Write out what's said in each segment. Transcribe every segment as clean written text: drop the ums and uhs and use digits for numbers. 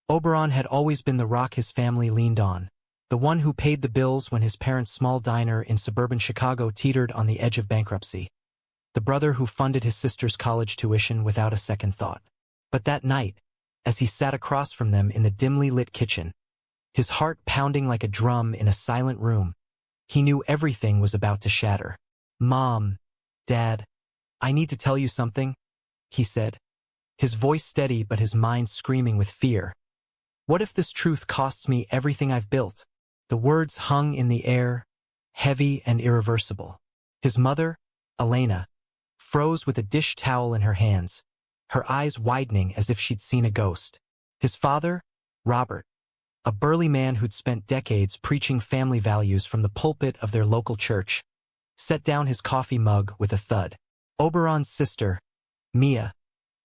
Oberon had always been the rock his family leaned on, the one who paid the bills when his parents' small diner in suburban Chicago teetered on the edge of bankruptcy, the brother who funded his sister's college tuition without a second thought. But that night, as he sat across from them in the dimly lit kitchen, his heart pounding like a drum in a silent room, he knew everything was about to shatter. "Mom, Dad, I need to tell you something," he said, his voice steady but his mind screaming with fear. "What if this truth costs me everything I've built?" The words hung in the air, heavy and irreversible. His mother, Elena, froze with a dish towel in her hands, her eyes widening as if she'd seen a ghost. His father, Robert, a burly man who'd spent decades preaching family values from the pulpit of their local church, set down his coffee mug with a thud. Oberon's sister, Mia,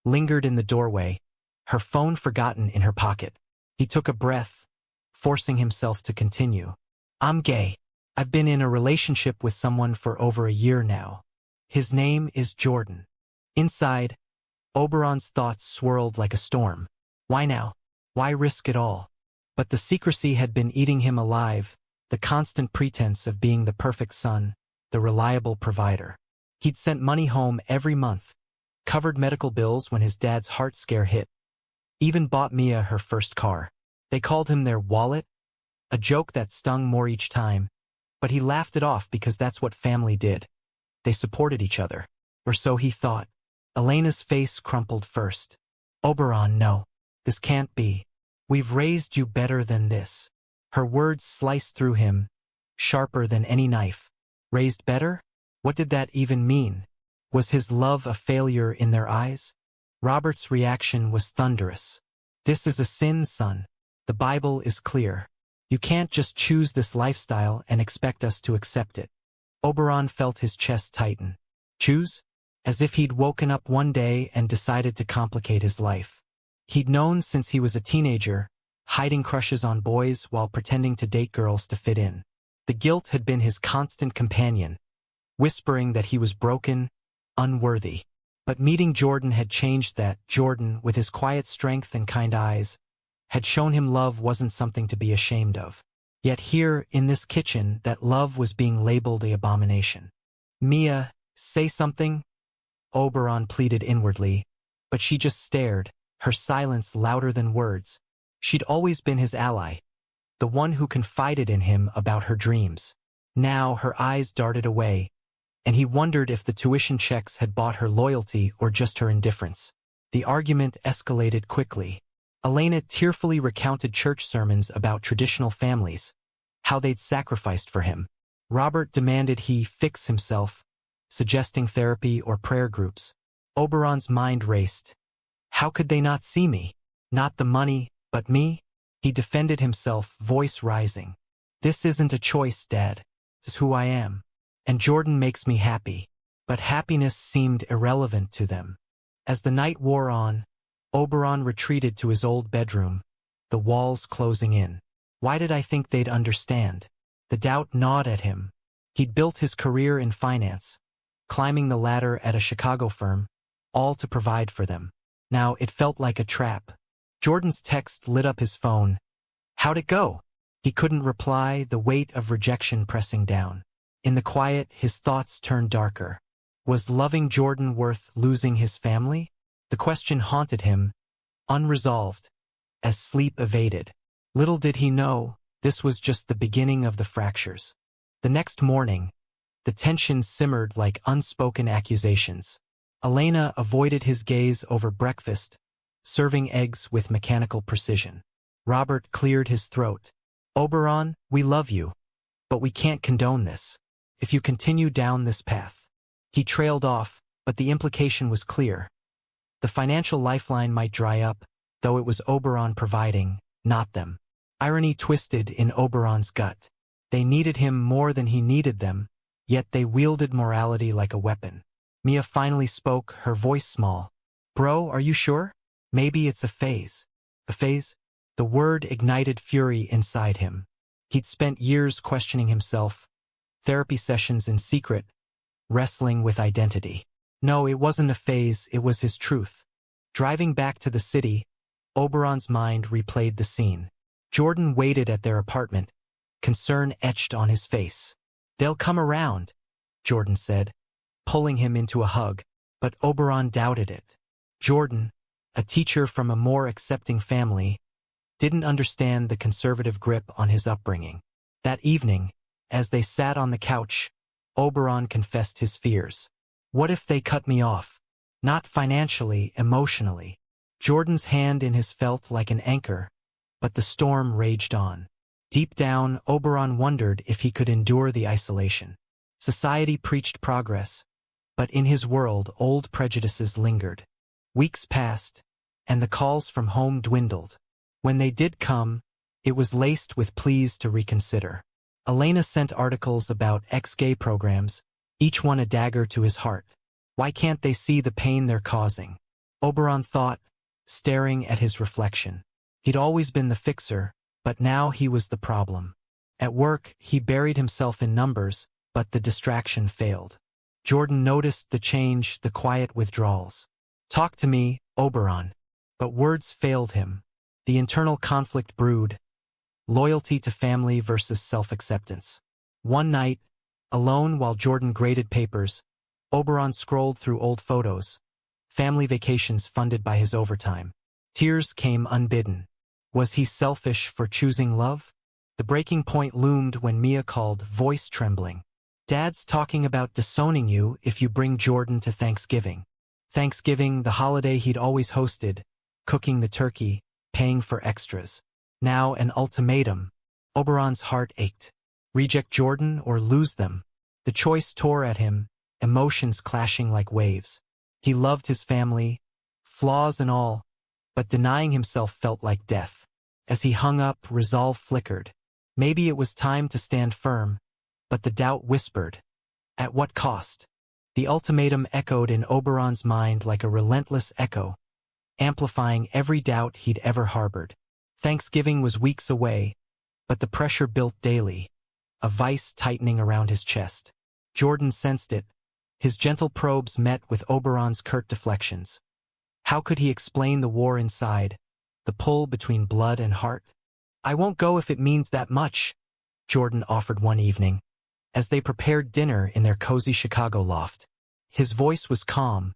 lingered in the doorway, her phone forgotten in her pocket. He took a breath, forcing himself to continue. "I'm gay. I've been in a relationship with someone for over a year now. His name is Jordan." Inside, Oberon's thoughts swirled like a storm. Why now? Why risk it all? But the secrecy had been eating him alive, the constant pretense of being the perfect son, the reliable provider. He'd sent money home every month, covered medical bills when his dad's heart scare hit, even bought Mia her first car. They called him their wallet, a joke that stung more each time, but he laughed it off because that's what family did. They supported each other, or so he thought. Elena's face crumpled first. "Oberon, no. This can't be. We've raised you better than this." Her words sliced through him, sharper than any knife. Raised better? What did that even mean? Was his love a failure in their eyes? Robert's reaction was thunderous. "This is a sin, son. The Bible is clear. You can't just choose this lifestyle and expect us to accept it." Oberon felt his chest tighten. Choose? As if he'd woken up one day and decided to complicate his life. He'd known since he was a teenager, hiding crushes on boys while pretending to date girls to fit in. The guilt had been his constant companion, whispering that he was broken, unworthy. But meeting Jordan had changed that. Jordan, with his quiet strength and kind eyes, had shown him love wasn't something to be ashamed of. Yet here, in this kitchen, that love was being labeled an abomination. "Mia, say something," Oberon pleaded inwardly, but she just stared, her silence louder than words. She'd always been his ally, the one who confided in him about her dreams. Now her eyes darted away, and he wondered if the tuition checks had bought her loyalty or just her indifference. The argument escalated quickly. Elena tearfully recounted church sermons about traditional families, how they'd sacrificed for him. Robert demanded he fix himself, suggesting therapy or prayer groups. Oberon's mind raced. How could they not see me? Not the money, but me? He defended himself, voice rising. "This isn't a choice, Dad. This is who I am. And Jordan makes me happy." But happiness seemed irrelevant to them. As the night wore on, Oberon retreated to his old bedroom, the walls closing in. Why did I think they'd understand? The doubt gnawed at him. He'd built his career in finance, climbing the ladder at a Chicago firm, all to provide for them. Now it felt like a trap. Jordan's text lit up his phone. How'd it go? He couldn't reply, the weight of rejection pressing down. In the quiet, his thoughts turned darker. Was loving Jordan worth losing his family? The question haunted him, unresolved, as sleep evaded. Little did he know, this was just the beginning of the fractures. The next morning, the tension simmered like unspoken accusations. Elena avoided his gaze over breakfast, serving eggs with mechanical precision. Robert cleared his throat. "Oberon, we love you, but we can't condone this. If you continue down this path." He trailed off, but the implication was clear. The financial lifeline might dry up, though it was Oberon providing, not them. Irony twisted in Oberon's gut. They needed him more than he needed them, yet they wielded morality like a weapon. Mia finally spoke, her voice small. "Bro, are you sure? Maybe it's a phase." A phase? The word ignited fury inside him. He'd spent years questioning himself, therapy sessions in secret, wrestling with identity. No, it wasn't a phase, it was his truth. Driving back to the city, Oberon's mind replayed the scene. Jordan waited at their apartment, concern etched on his face. "They'll come around," Jordan said, pulling him into a hug, but Oberon doubted it. Jordan, a teacher from a more accepting family, didn't understand the conservative grip on his upbringing. That evening, as they sat on the couch, Oberon confessed his fears. "What if they cut me off? Not financially, emotionally." Jordan's hand in his felt like an anchor, but the storm raged on. Deep down, Oberon wondered if he could endure the isolation. Society preached progress, but in his world old prejudices lingered. Weeks passed, and the calls from home dwindled. When they did come, it was laced with pleas to reconsider. Elena sent articles about ex-gay programs, each one a dagger to his heart. Why can't they see the pain they're causing? Oberon thought, staring at his reflection. He'd always been the fixer, but now he was the problem. At work, he buried himself in numbers, but the distraction failed. Jordan noticed the change, the quiet withdrawals. "Talk to me, Oberon." But words failed him. The internal conflict brewed. Loyalty to family versus self-acceptance. One night, alone while Jordan graded papers, Oberon scrolled through old photos. Family vacations funded by his overtime. Tears came unbidden. Was he selfish for choosing love? The breaking point loomed when Mia called, voice trembling. "Dad's talking about disowning you if you bring Jordan to Thanksgiving." Thanksgiving, the holiday he'd always hosted, cooking the turkey, paying for extras. Now an ultimatum. Oberon's heart ached. Reject Jordan or lose them? The choice tore at him, emotions clashing like waves. He loved his family, flaws and all, but denying himself felt like death. As he hung up, resolve flickered. Maybe it was time to stand firm, but the doubt whispered. At what cost? The ultimatum echoed in Oberon's mind like a relentless echo, amplifying every doubt he'd ever harbored. Thanksgiving was weeks away, but the pressure built daily, a vice tightening around his chest. Jordan sensed it. His gentle probes met with Oberon's curt deflections. How could he explain the war inside, the pull between blood and heart? "I won't go if it means that much," Jordan offered one evening, as they prepared dinner in their cozy Chicago loft. His voice was calm,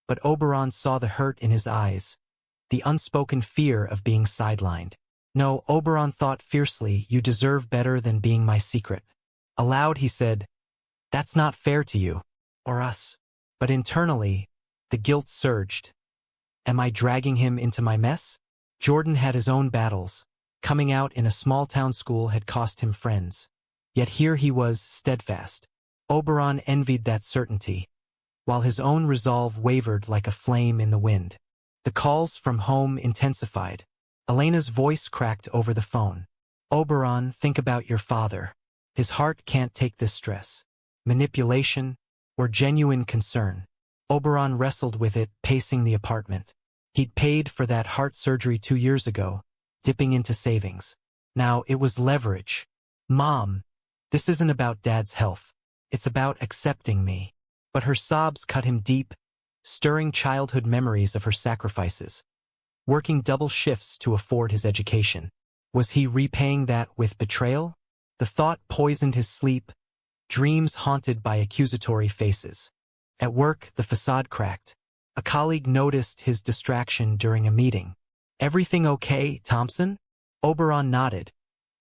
but Oberon saw the hurt in his eyes, the unspoken fear of being sidelined. "No," Oberon thought fiercely, "you deserve better than being my secret." Aloud he said, "That's not fair to you, or us." But internally, the guilt surged. Am I dragging him into my mess? Jordan had his own battles. Coming out in a small-town school had cost him friends. Yet here he was, steadfast. Oberon envied that certainty, while his own resolve wavered like a flame in the wind. The calls from home intensified. Elena's voice cracked over the phone. "Oberon, think about your father. His heart can't take this stress." Manipulation or genuine concern? Oberon wrestled with it, pacing the apartment. He'd paid for that heart surgery 2 years ago, dipping into savings. Now it was leverage. "Mom, this isn't about Dad's health. It's about accepting me." But her sobs cut him deep, stirring childhood memories of her sacrifices. Working double shifts to afford his education. Was he repaying that with betrayal? The thought poisoned his sleep, dreams haunted by accusatory faces. At work, the facade cracked. A colleague noticed his distraction during a meeting. "Everything okay, Thompson?" Oberon nodded,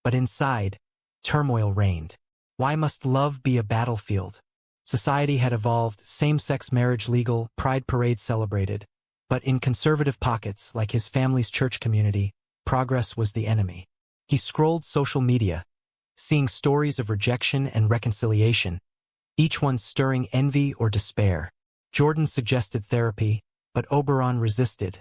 but inside, turmoil reigned. Why must love be a battlefield? Society had evolved, same-sex marriage legal, pride parades celebrated. But in conservative pockets, like his family's church community, progress was the enemy. He scrolled social media, seeing stories of rejection and reconciliation, each one stirring envy or despair. Jordan suggested therapy, but Oberon resisted.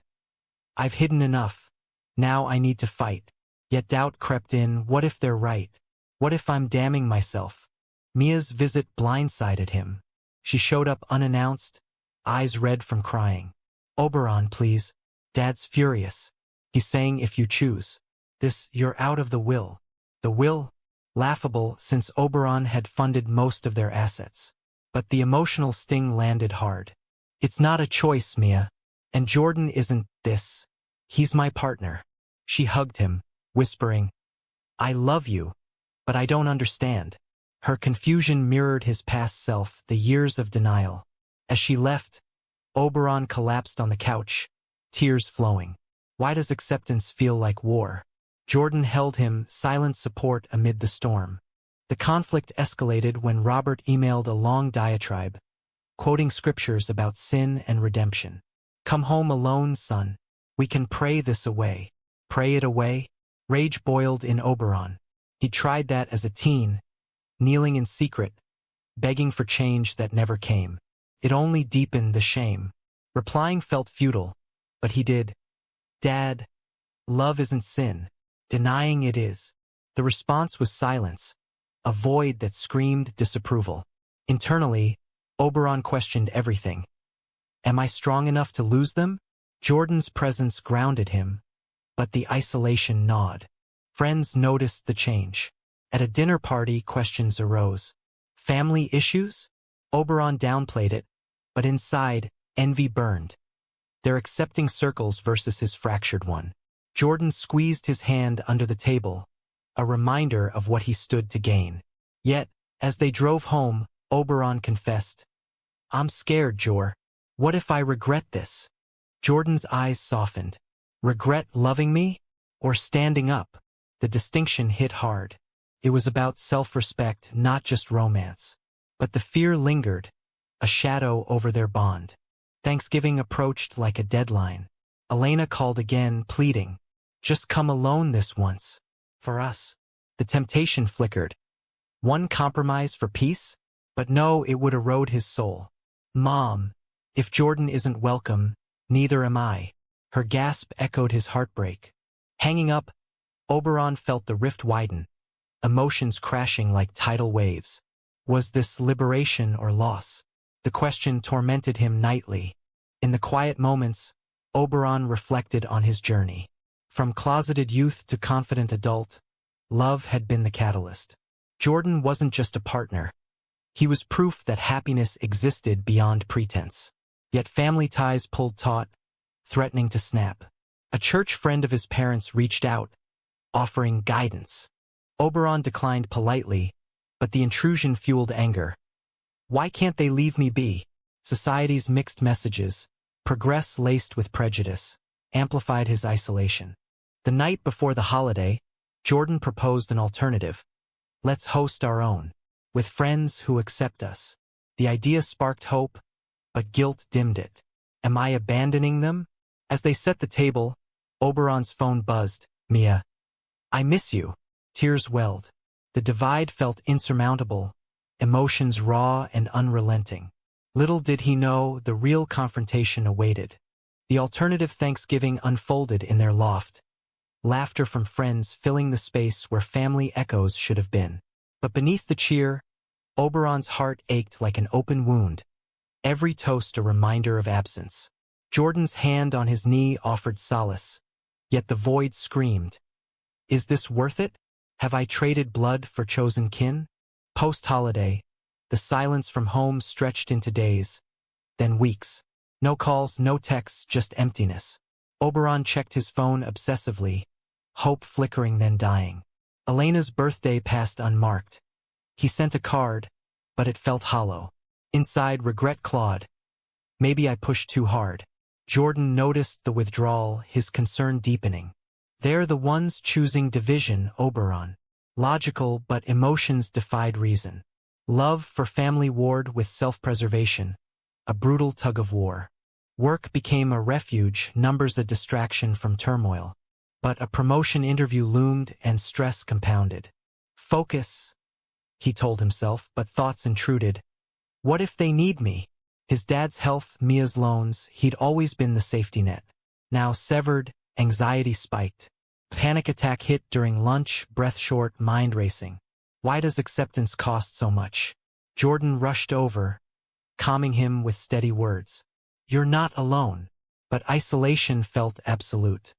"I've hidden enough. Now I need to fight." Yet doubt crept in. What if they're right? What if I'm damning myself? Mia's visit blindsided him. She showed up unannounced, eyes red from crying. "Oberon, please. Dad's furious. He's saying if you choose this, you're out of the will." The will? Laughable, since Oberon had funded most of their assets. But the emotional sting landed hard. "It's not a choice, Mia. And Jordan isn't this." He's my partner. She hugged him, whispering, I love you, but I don't understand. Her confusion mirrored his past self, the years of denial. As she left, Oberon collapsed on the couch, tears flowing. Why does acceptance feel like war? Jordan held him, silent support amid the storm. The conflict escalated when Robert emailed a long diatribe, quoting scriptures about sin and redemption. Come home alone, son. We can pray this away. Pray it away? Rage boiled in Oberon. He tried that as a teen, kneeling in secret, begging for change that never came. It only deepened the shame. Replying felt futile, but he did. Dad, love isn't sin. Denying it is. The response was silence, a void that screamed disapproval. Internally, Oberon questioned everything. Am I strong enough to lose them? Jordan's presence grounded him, but the isolation gnawed. Friends noticed the change. At a dinner party, questions arose. Family issues? Oberon downplayed it, but inside, envy burned. Their accepting circles versus his fractured one. Jordan squeezed his hand under the table, a reminder of what he stood to gain. Yet, as they drove home, Oberon confessed, I'm scared, Jor. What if I regret this? Jordan's eyes softened. Regret loving me? Or standing up? The distinction hit hard. It was about self-respect, not just romance. But the fear lingered, a shadow over their bond. Thanksgiving approached like a deadline. Elena called again, pleading, just come alone this once. For us. The temptation flickered. One compromise for peace? But no, it would erode his soul. Mom, if Jordan isn't welcome, neither am I. Her gasp echoed his heartbreak. Hanging up, Oberon felt the rift widen, emotions crashing like tidal waves. Was this liberation or loss? The question tormented him nightly. In the quiet moments, Oberon reflected on his journey. From closeted youth to confident adult, love had been the catalyst. Jordan wasn't just a partner. He was proof that happiness existed beyond pretense. Yet family ties pulled taut, threatening to snap. A church friend of his parents reached out, offering guidance. Oberon declined politely, but the intrusion fueled anger. Why can't they leave me be? Society's mixed messages, progress laced with prejudice, amplified his isolation. The night before the holiday, Jordan proposed an alternative. Let's host our own, with friends who accept us. The idea sparked hope, but guilt dimmed it. Am I abandoning them? As they set the table, Oberon's phone buzzed. Mia. I miss you. Tears welled. The divide felt insurmountable, emotions raw and unrelenting. Little did he know the real confrontation awaited. The alternative Thanksgiving unfolded in their loft, laughter from friends filling the space where family echoes should have been. But beneath the cheer, Oberon's heart ached like an open wound, every toast a reminder of absence. Jordan's hand on his knee offered solace, yet the void screamed, is this worth it? Have I traded blood for chosen kin? Post-holiday, the silence from home stretched into days, then weeks. No calls, no texts, just emptiness. Oberon checked his phone obsessively, hope flickering then dying. Elena's birthday passed unmarked. He sent a card, but it felt hollow. Inside, regret clawed. Maybe I pushed too hard. Jordan noticed the withdrawal, his concern deepening. They're the ones choosing division, Oberon. Logical, but emotions defied reason. Love for family warred with self-preservation, a brutal tug-of-war. Work became a refuge, numbers a distraction from turmoil. But a promotion interview loomed and stress compounded. Focus, he told himself, but thoughts intruded. What if they need me? His dad's health, Mia's loans, he'd always been the safety net. Now severed, anxiety spiked. Panic attack hit during lunch, breath short, mind racing. Why does acceptance cost so much? Jordan rushed over, calming him with steady words. You're not alone. But isolation felt absolute.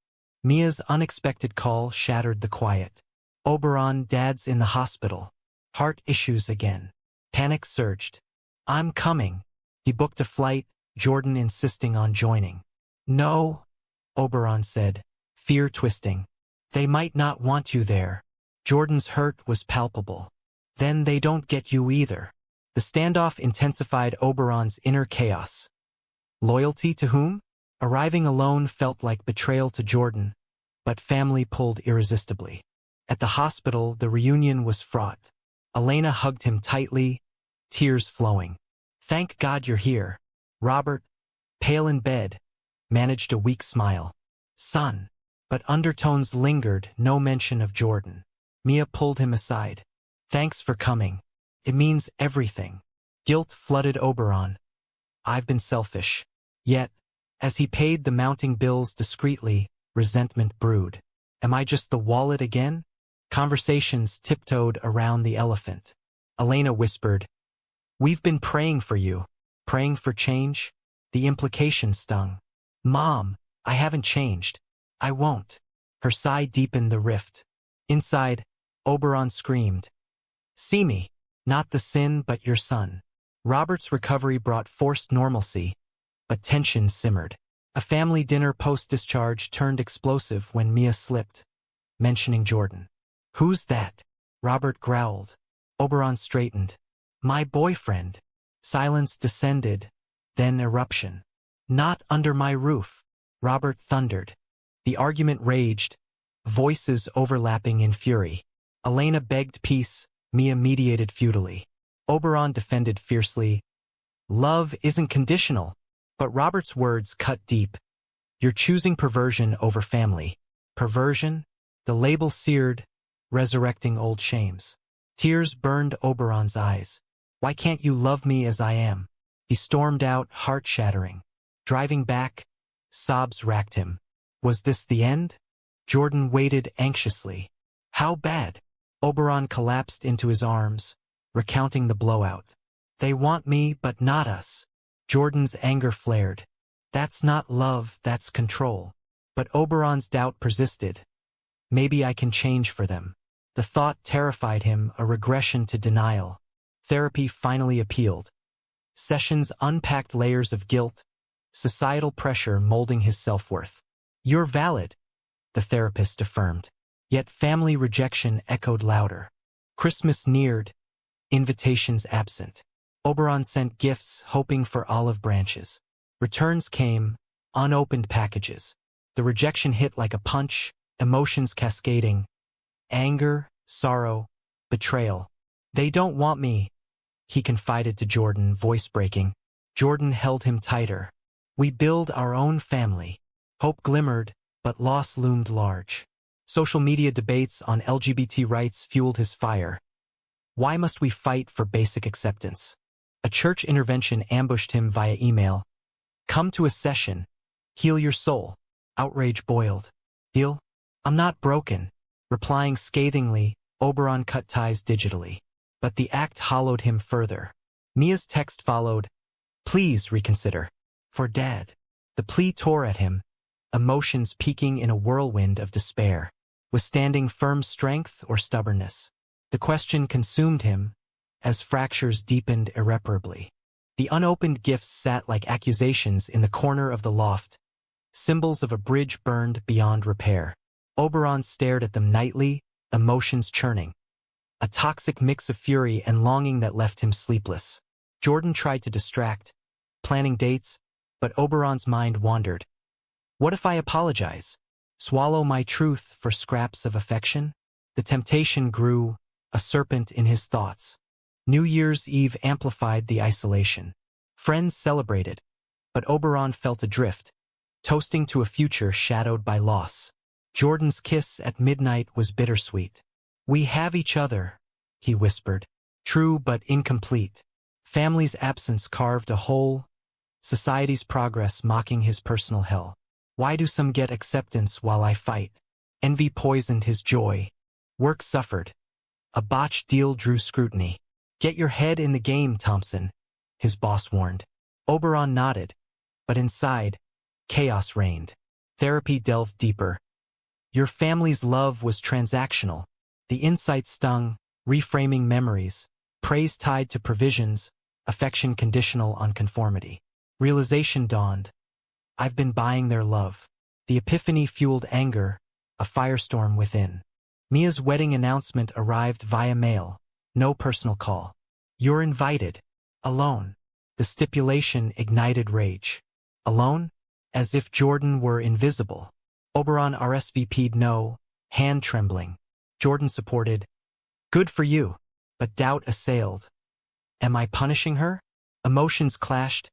Mia's unexpected call shattered the quiet. Oberon, Dad's in the hospital. Heart issues again. Panic surged. I'm coming. He booked a flight, Jordan insisting on joining. No, Oberon said, fear twisting. They might not want you there. Jordan's hurt was palpable. Then they don't get you either. The standoff intensified Oberon's inner chaos. Loyalty to whom? Arriving alone felt like betrayal to Jordan, but family pulled irresistibly. At the hospital, the reunion was fraught. Elena hugged him tightly, tears flowing. Thank God you're here. Robert, pale in bed, managed a weak smile. Son. But undertones lingered, no mention of Jordan. Mia pulled him aside. Thanks for coming. It means everything. Guilt flooded Oberon. I've been selfish. Yet, as he paid the mounting bills discreetly, resentment brewed. Am I just the wallet again? Conversations tiptoed around the elephant. Elena whispered, We've been praying for you. Praying for change? The implication stung. Mom, I haven't changed. I won't. Her sigh deepened the rift. Inside, Oberon screamed. See me. Not the sin, but your son. Robert's recovery brought forced normalcy, but tension simmered. A family dinner post-discharge turned explosive when Mia slipped, mentioning Jordan. Who's that? Robert growled. Oberon straightened. My boyfriend. Silence descended, then eruption. Not under my roof. Robert thundered. The argument raged, voices overlapping in fury. Elena begged peace, Mia mediated futilely. Oberon defended fiercely. Love isn't conditional. But Robert's words cut deep. You're choosing perversion over family. Perversion? The label seared, resurrecting old shames. Tears burned Oberon's eyes. Why can't you love me as I am? He stormed out, heart-shattering. Driving back, sobs racked him. Was this the end? Jordan waited anxiously. How bad? Oberon collapsed into his arms, recounting the blowout. They want me, but not us. Jordan's anger flared. That's not love, that's control. But Oberon's doubt persisted. Maybe I can change for them. The thought terrified him, a regression to denial. Therapy finally appealed. Sessions unpacked layers of guilt, societal pressure molding his self-worth. You're valid, the therapist affirmed. Yet family rejection echoed louder. Christmas neared, invitations absent. Oberon sent gifts, hoping for olive branches. Returns came, unopened packages. The rejection hit like a punch, emotions cascading. Anger, sorrow, betrayal. They don't want me, he confided to Jordan, voice breaking. Jordan held him tighter. We build our own family. Hope glimmered, but loss loomed large. Social media debates on LGBT rights fueled his fire. Why must we fight for basic acceptance? A church intervention ambushed him via email. Come to a session. Heal your soul. Outrage boiled. Heal? I'm not broken. Replying scathingly, Oberon cut ties digitally. But the act hollowed him further. Mia's text followed. Please reconsider. For Dad. The plea tore at him, emotions peaking in a whirlwind of despair. Withstanding firm strength or stubbornness? The question consumed him, as fractures deepened irreparably. The unopened gifts sat like accusations in the corner of the loft, symbols of a bridge burned beyond repair. Oberon stared at them nightly, emotions churning. A toxic mix of fury and longing that left him sleepless. Jordan tried to distract, planning dates, but Oberon's mind wandered. What if I apologize? Swallow my truth for scraps of affection? The temptation grew, a serpent in his thoughts. New Year's Eve amplified the isolation. Friends celebrated, but Oberon felt adrift, toasting to a future shadowed by loss. Jordan's kiss at midnight was bittersweet. We have each other, he whispered. True but incomplete. Family's absence carved a hole, society's progress mocking his personal hell. Why do some get acceptance while I fight? Envy poisoned his joy. Work suffered. A botched deal drew scrutiny. Get your head in the game, Thompson, his boss warned. Oberon nodded, but inside, chaos reigned. Therapy delved deeper. Your family's love was transactional. The insight stung, reframing memories, praise tied to provisions, affection conditional on conformity. Realization dawned. I've been buying their love. The epiphany fueled anger, a firestorm within. Mia's wedding announcement arrived via mail, no personal call. You're invited. Alone. The stipulation ignited rage. Alone? As if Jordan were invisible. Oberon RSVP'd no, hand trembling. Jordan supported. Good for you. But doubt assailed. Am I punishing her? Emotions clashed.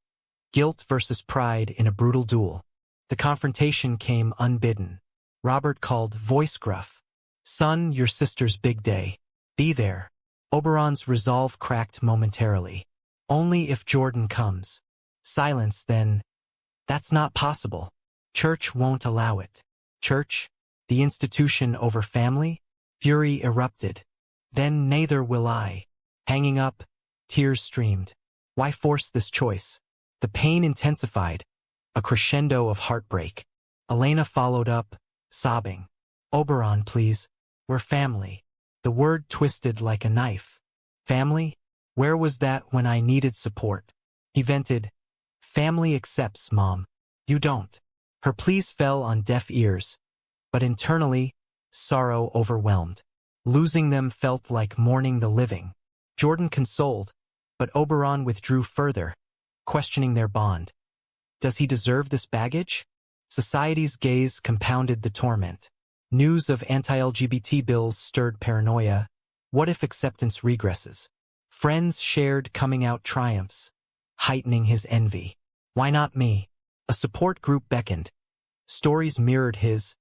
Guilt versus pride in a brutal duel. The confrontation came unbidden. Robert called, voice gruff. Son, your sister's big day. Be there. Oberon's resolve cracked momentarily. Only if Jordan comes. Silence, then. That's not possible. Church won't allow it. Church? The institution over family? Fury erupted. Then neither will I. Hanging up, tears streamed. Why force this choice? The pain intensified, a crescendo of heartbreak. Elena followed up, sobbing. Oberon, please. We're family. The word twisted like a knife. Family? Where was that when I needed support? He vented. Family accepts, Mom. You don't. Her pleas fell on deaf ears. But internally, sorrow overwhelmed. Losing them felt like mourning the living. Jordan consoled, but Oberon withdrew further, questioning their bond. Does he deserve this baggage? Society's gaze compounded the torment. News of anti-LGBT bills stirred paranoia. What if acceptance regresses? Friends shared coming-out triumphs, heightening his envy. Why not me? A support group beckoned. Stories mirrored his,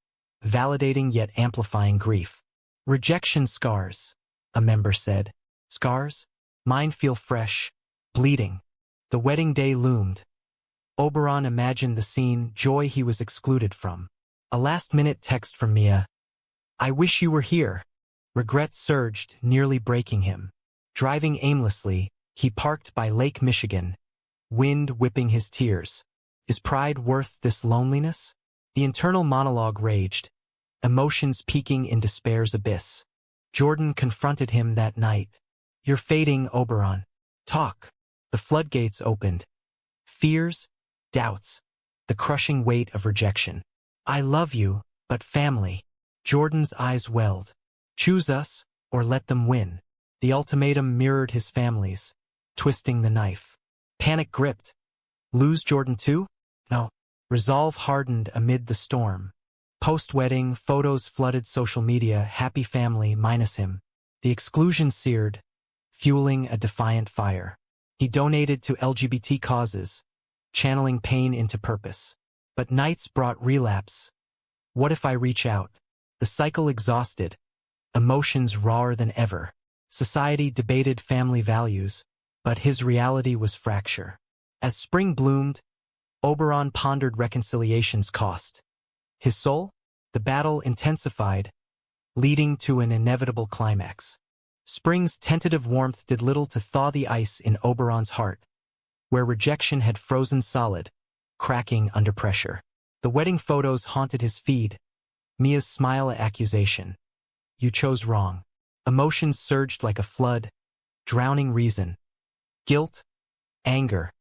validating yet amplifying grief. Rejection scars, a member said. Scars? Mine feel fresh, bleeding. The wedding day loomed. Oberon imagined the scene, joy he was excluded from. A last-minute text from Mia. I wish you were here. Regret surged, nearly breaking him. Driving aimlessly, he parked by Lake Michigan, wind whipping his tears. Is pride worth this loneliness? The internal monologue raged, emotions peaking in despair's abyss. Jordan confronted him that night. You're fading, Oberon. Talk. The floodgates opened. Fears, doubts, the crushing weight of rejection. I love you, but family. Jordan's eyes welled. Choose us, or let them win. The ultimatum mirrored his family's, twisting the knife. Panic gripped. Lose Jordan too? No. Resolve hardened amid the storm. Post-wedding, photos flooded social media, happy family minus him. The exclusion seared, fueling a defiant fire. He donated to LGBT causes, channeling pain into purpose. But nights brought relapse. What if I reach out? The cycle exhausted, emotions rawer than ever. Society debated family values, but his reality was fracture. As spring bloomed, Oberon pondered reconciliation's cost. His soul? The battle intensified, leading to an inevitable climax. Spring's tentative warmth did little to thaw the ice in Oberon's heart, where rejection had frozen solid, cracking under pressure. The wedding photos haunted his feed. Mia's smile at accusation. You chose wrong. Emotions surged like a flood, drowning reason. Guilt, anger,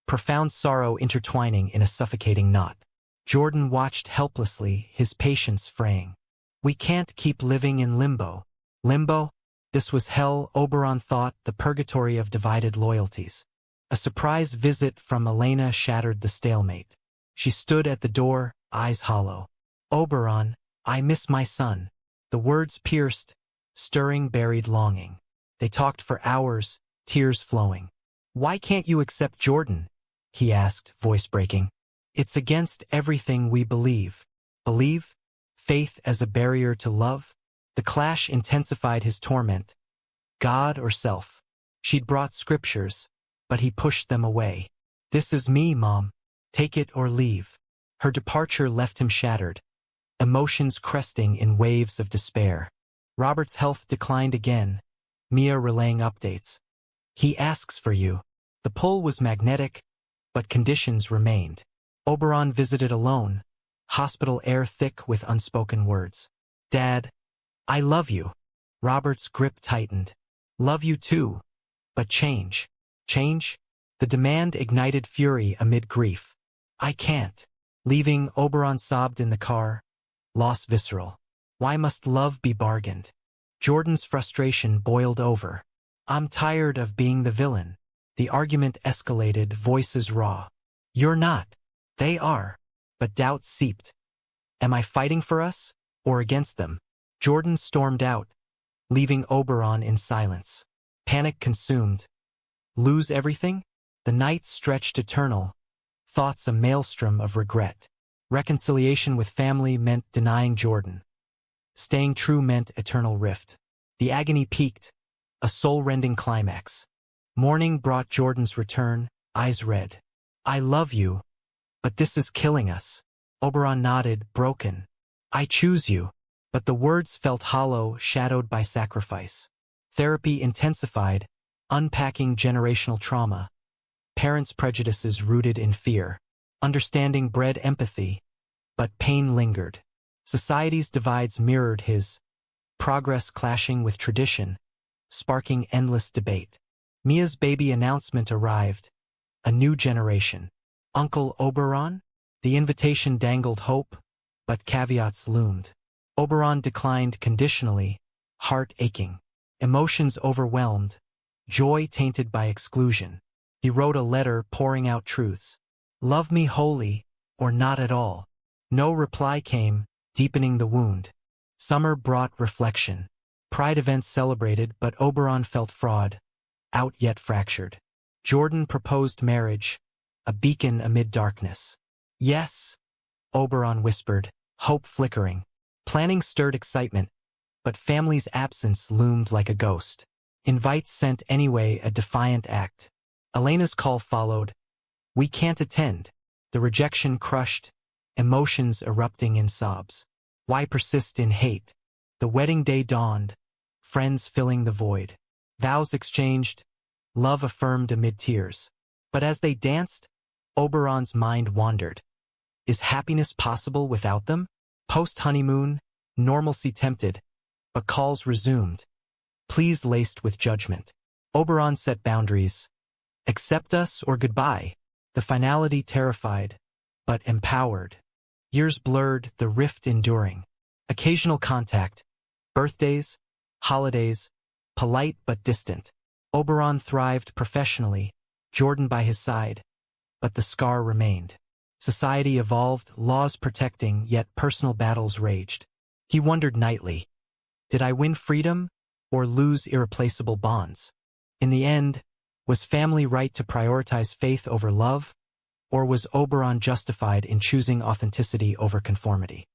profound sorrow intertwining in a suffocating knot. Jordan watched helplessly, his patience fraying. We can't keep living in limbo. Limbo? This was hell, Oberon thought, the purgatory of divided loyalties. A surprise visit from Elena shattered the stalemate. She stood at the door, eyes hollow. Oberon, I miss my son. The words pierced, stirring buried longing. They talked for hours, tears flowing. Why can't you accept Jordan? He asked, voice breaking. It's against everything we believe. Believe? Faith as a barrier to love? The clash intensified his torment. God or self? She'd brought scriptures, but he pushed them away. This is me, Mom. Take it or leave. Her departure left him shattered, emotions cresting in waves of despair. Robert's health declined again, Mia relaying updates. He asks for you. The pull was magnetic, but conditions remained. Oberon visited alone, hospital air thick with unspoken words. Dad, I love you. Robert's grip tightened. Love you too. But change. Change? The demand ignited fury amid grief. I can't. Leaving, Oberon sobbed in the car. Loss visceral. Why must love be bargained? Jordan's frustration boiled over. I'm tired of being the villain. The argument escalated, voices raw. You're not. They are. But doubt seeped. Am I fighting for us, or against them? Jordan stormed out, leaving Oberon in silence. Panic consumed. Lose everything? The night stretched eternal. Thoughts a maelstrom of regret. Reconciliation with family meant denying Jordan. Staying true meant eternal rift. The agony peaked, a soul-rending climax. Morning brought Jordan's return, eyes red. I love you, but this is killing us. Oberon nodded, broken. I choose you. But the words felt hollow, shadowed by sacrifice. Therapy intensified, unpacking generational trauma. Parents' prejudices rooted in fear. Understanding bred empathy, but pain lingered. Society's divides mirrored his. Progress clashing with tradition, sparking endless debate. Mia's baby announcement arrived. A new generation. Uncle Oberon? The invitation dangled hope, but caveats loomed. Oberon declined conditionally, heart aching. Emotions overwhelmed, joy tainted by exclusion. He wrote a letter pouring out truths. Love me wholly, or not at all. No reply came, deepening the wound. Summer brought reflection. Pride events celebrated, but Oberon felt fraud, out yet fractured. Jordan proposed marriage, a beacon amid darkness. Yes, Oberon whispered, hope flickering. Planning stirred excitement, but family's absence loomed like a ghost. Invites sent anyway, a defiant act. Elena's call followed. We can't attend. The rejection crushed, emotions erupting in sobs. Why persist in hate? The wedding day dawned, friends filling the void. Vows exchanged, love affirmed amid tears. But as they danced, Oberon's mind wandered. Is happiness possible without them? Post-honeymoon, normalcy tempted, but calls resumed. Pleas laced with judgment. Oberon set boundaries. Accept us or goodbye. The finality terrified, but empowered. Years blurred, the rift enduring. Occasional contact. Birthdays, holidays, polite but distant. Oberon thrived professionally, Jordan by his side, but the scar remained. Society evolved, laws protecting, yet personal battles raged. He wondered nightly, did I win freedom or lose irreplaceable bonds? In the end, was family right to prioritize faith over love, or was Oberon justified in choosing authenticity over conformity?